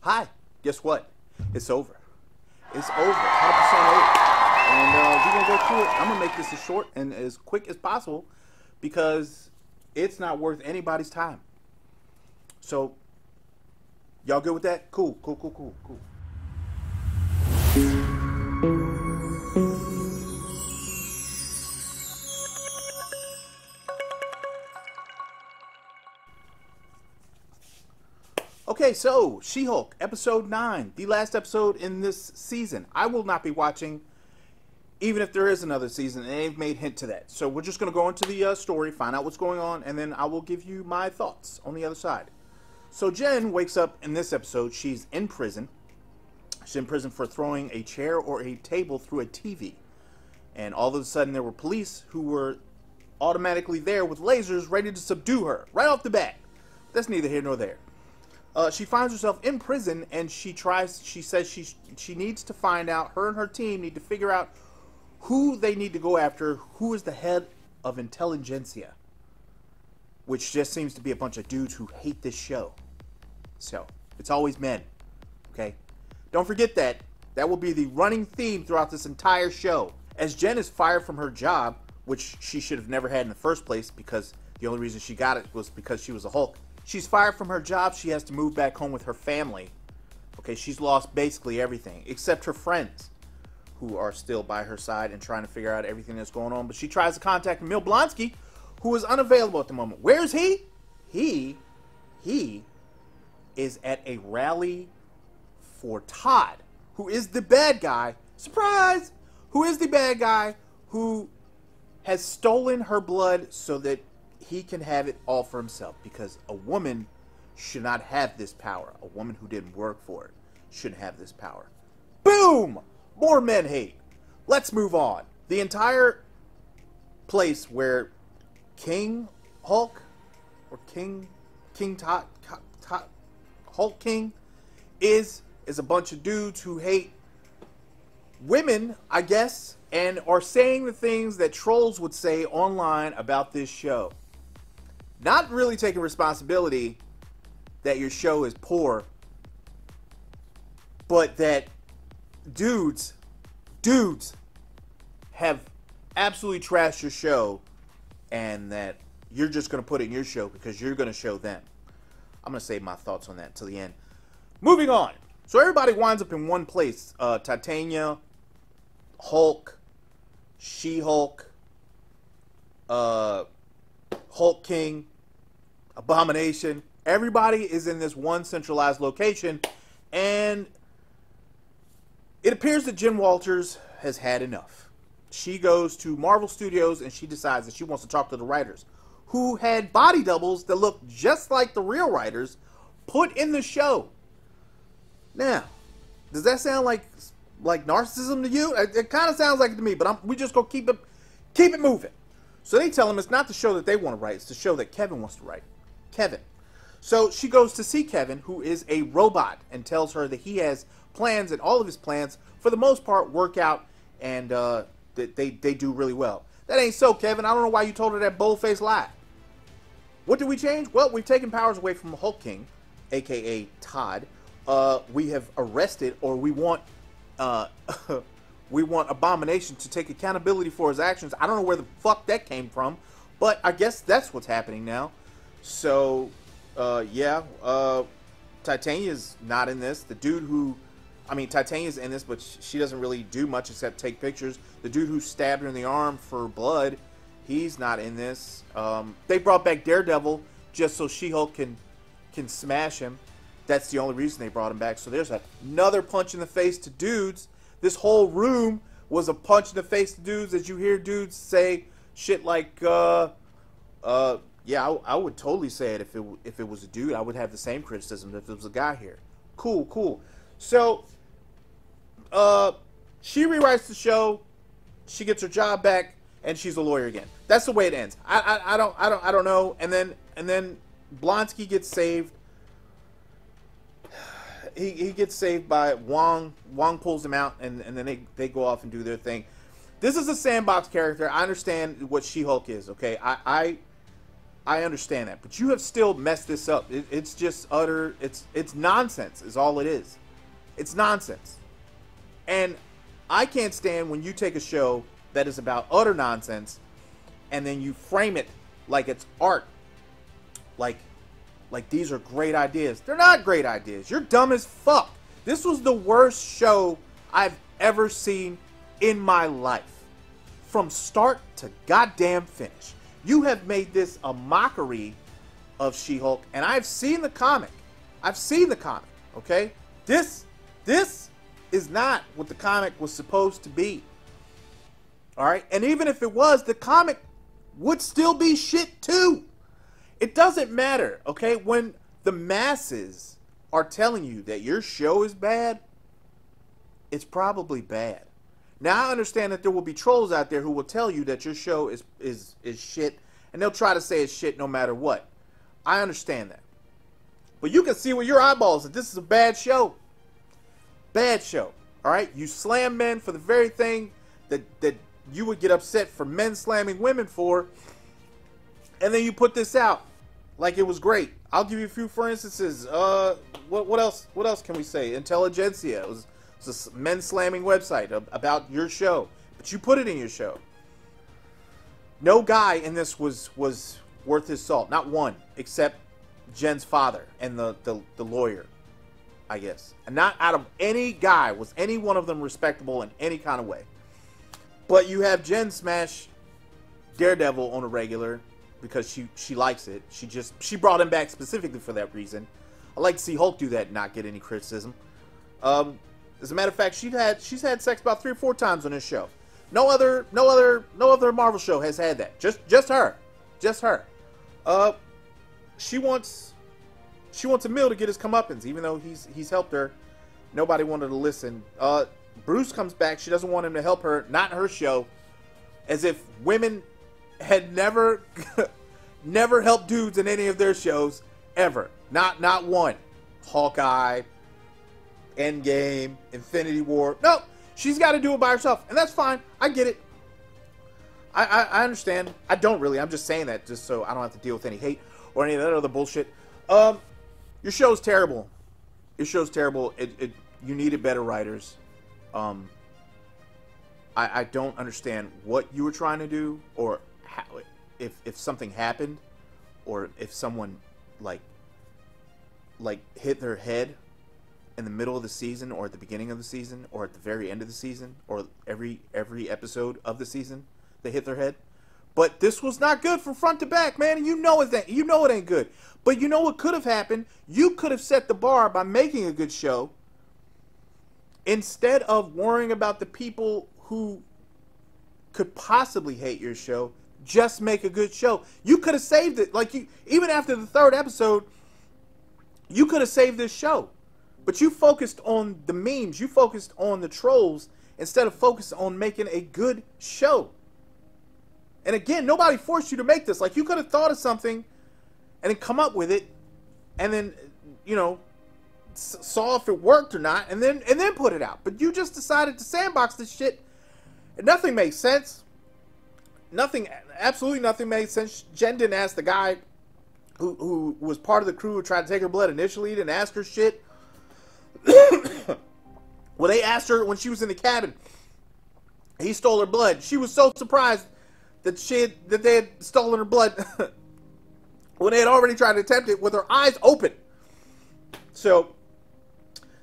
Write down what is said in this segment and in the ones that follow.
Hi, guess what? It's over. It's over. 100% over. And we're going to go through it. I'm going to make this as short and as quick as possible because it's not worth anybody's time. So, y'all good with that? Cool. Okay, so She-Hulk, episode 9, the last episode in this season. I will not be watching, even if there is another season, and they've made hint to that. So we're just going to go into the story, find out what's going on, and then I will give you my thoughts on the other side. So Jen wakes up in this episode. She's in prison. She's in prison for throwing a chair or a table through a TV. And all of a sudden there were police who were automatically there with lasers ready to subdue her right off the bat. That's neither here nor there. She finds herself in prison, and she says she needs to find out, her and her team need to figure out who they need to go after, who is the head of Intellegencia, which just seems to be a bunch of dudes who hate this show. So, it's always men, okay? Don't forget that. That will be the running theme throughout this entire show. As Jen is fired from her job, which she should have never had in the first place because the only reason she got it was because she was a Hulk. She's fired from her job. She has to move back home with her family. Okay, she's lost basically everything except her friends who are still by her side and trying to figure out everything that's going on. But she tries to contact Emil Blonsky, who is unavailable at the moment. Where is he? He is at a rally for Todd, who is the bad guy. Surprise! Who is the bad guy who has stolen her blood so that he can have it all for himself, because a woman should not have this power. A woman who didn't work for it shouldn't have this power. Boom! More men hate. Let's move on. The entire place where King Hulk or King Todd, Hulk King is a bunch of dudes who hate women, I guess, and are saying the things that trolls would say online about this show. Not really taking responsibility that your show is poor, but that dudes have absolutely trashed your show, and that you're just going to put it in your show because you're going to show them. I'm going to save my thoughts on that till the end. Moving on. So everybody winds up in one place. Titania, Hulk, She-Hulk, Hulk King, Abomination. Everybody is in this one centralized location, and it appears that Jen Walters has had enough. She goes to Marvel Studios and she decides that she wants to talk to the writers, who had body doubles that look just like the real writers put in the show. Now, does that sound like narcissism to you? It kind of sounds like it to me, but we just gonna keep it moving. So they tell him it's not the show that they want to write, it's the show that Kevin wants to write. Kevin. So she goes to see Kevin, who is a robot, and tells her that he has plans, and all of his plans, for the most part, work out, and that they do really well. That ain't so, Kevin. I don't know why you told her that bold-faced lie. What did we change? Well, we've taken powers away from Hulk King, a.k.a. Todd. We have arrested, or we want Abomination to take accountability for his actions. I don't know where the fuck that came from, but I guess that's what's happening now. So, yeah, Titania's not in this. The dude who, Titania's in this, but she doesn't really do much except take pictures. The dude who stabbed her in the arm for blood, he's not in this. They brought back Daredevil just so She-Hulk can smash him. That's the only reason they brought him back. So there's another punch in the face to dudes. This whole room was a punch in the face to dudes, as you hear dudes say shit like, yeah, I would totally say it if it was a dude. I would have the same criticism if it was a guy here. Cool. So, she rewrites the show. She gets her job back, and she's a lawyer again. That's the way it ends. I don't know. And then Blonsky gets saved. He gets saved by Wong. Wong pulls him out, and then they go off and do their thing. This is a sandbox character. I understand what She-Hulk is. Okay, I understand that, but you have still messed this up. It's just utter. It's nonsense. Is all it is. It's nonsense, and I can't stand when you take a show that is about utter nonsense, and then you frame it like it's art. Like these are great ideas. They're not great ideas. You're dumb as fuck. This was the worst show I've ever seen in my life, from start to goddamn finish. You have made this a mockery of She-Hulk, and I've seen the comic. I've seen the comic, okay? This is not what the comic was supposed to be. All right? And even if it was, the comic would still be shit too. It doesn't matter, okay? When the masses are telling you that your show is bad, it's probably bad. Now, I understand that there will be trolls out there who will tell you that your show is shit, and they'll try to say it's shit no matter what. I understand that. But you can see with your eyeballs that this is a bad show. Bad show. All right? You slam men for the very thing that you would get upset for men slamming women for, and then you put this out like it was great. I'll give you a few for instances. What else? What else can we say? Intellegencia. It was a men slamming website about your show, but you put it in your show. No guy in this was worth his salt. Not one, except Jen's father and the lawyer, I guess. And not out of any guy was any one of them respectable in any kind of way. But you have Jen smash Daredevil on a regular because she likes it. She brought him back specifically for that reason. I like to see Hulk do that and not get any criticism. As a matter of fact, she's had sex about 3 or 4 times on this show. No other Marvel show has had that. Just her. She wants Emil to get his comeuppance, even though he's helped her. Nobody wanted to listen. Bruce comes back. She doesn't want him to help her. Not her show. As if women had never helped dudes in any of their shows ever. Not one. Hawkeye, Endgame, Infinity War. No, she's got to do it by herself, and that's fine. I get it. I understand. I don't really. I'm just saying that just so I don't have to deal with any hate or any of that other bullshit. Your show's terrible. Your show's terrible. You needed better writers. I don't understand what you were trying to do, or how, if something happened, or if someone like hit their head in the middle of the season, or at the beginning of the season, or at the very end of the season, or every episode of the season, they hit their head. But this was not good from front to back, man. And you know it ain't good. But you know what could have happened? You could have set the bar by making a good show, instead of worrying about the people who could possibly hate your show. Just make a good show. You could have saved it. Even after the 3rd episode, you could have saved this show. But you focused on the memes. You focused on the trolls instead of focused on making a good show. And again, nobody forced you to make this. You could have thought of something and then come up with it, and then, saw if it worked or not, and then put it out. But you just decided to sandbox this shit, and nothing made sense. Absolutely nothing made sense. Jen didn't ask the guy who was part of the crew who tried to take her blood initially. He didn't ask her shit. Well, they asked her when she was in the cabin. He stole her blood. She was so surprised that they had stolen her blood when they had already tried to attempt it with her eyes open. So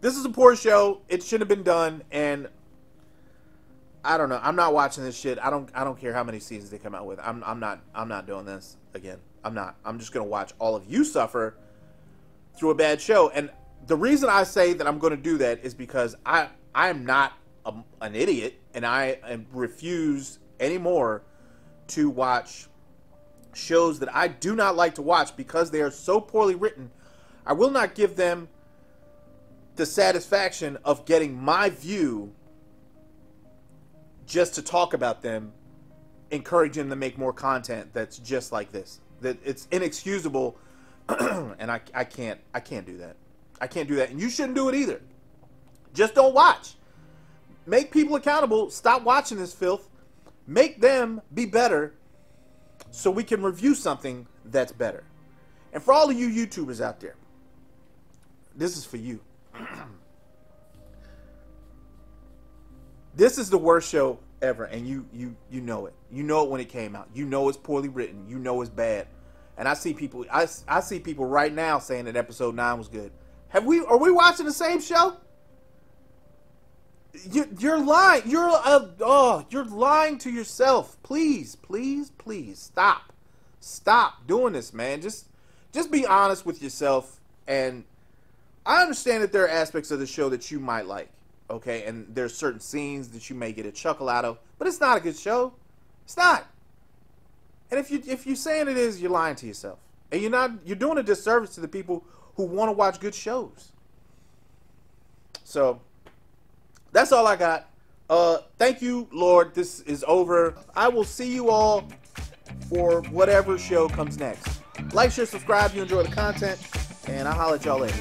this is a poor show. It shouldn't have been done, and I don't know. I'm not watching this shit. I don't care how many seasons they come out with. I'm not doing this again. I'm not. I'm just gonna watch all of you suffer through a bad show. And the reason I say that I'm going to do that is because I'm not an idiot, and I refuse anymore to watch shows that I do not like to watch because they are so poorly written. I will not give them the satisfaction of getting my view just to talk about them, encouraging them to make more content that's just like this. That it's inexcusable, and I can't do that. I can't do that, and you shouldn't do it either. Just don't watch. Make people accountable. Stop watching this filth. Make them be better. so we can review something that's better. And for all of you YouTubers out there, this is for you. This is the worst show ever, and you know it. You know it when it came out. You know it's poorly written. You know it's bad. And I see people. I see people right now saying that episode 9 was good. Are we watching the same show? You're lying. You're lying to yourself. Please, please, please stop doing this, man. Just be honest with yourself. And I understand that there are aspects of the show that you might like, okay, and there's certain scenes that you may get a chuckle out of, but it's not a good show. It's not. And if you're saying it is, you're lying to yourself, and you're doing a disservice to the people who want to watch good shows. So that's all I got. Thank you, Lord. This is over. I will see you all for whatever show comes next. Like, share, subscribe. You enjoy the content, and I'll holler at y'all later.